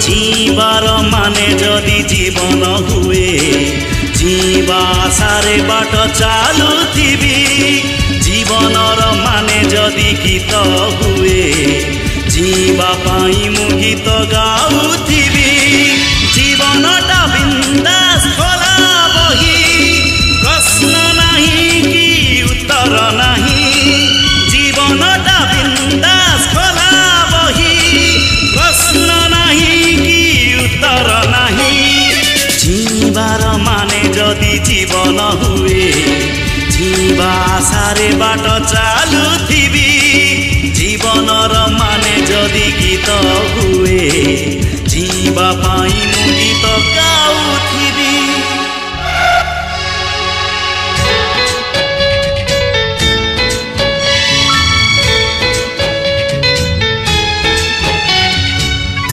जीवार माने जदि जीवन हुए जीवा सारे बाट चालुथिबी जीवनर माने जदि गीत हुए जीवा पाई मु गीत गाउथिबी जीवनटा बिंदास खोला बही प्रश्न नहीं कि उत्तर नहीं जीवनटा बिंदास खोला बही प्रश्न नहीं कि उत्तर नहीं जीवार माने जदि जीवन हुए जीवा सारे बाट चालुथिबी जीवनर माने जदि गीत हुए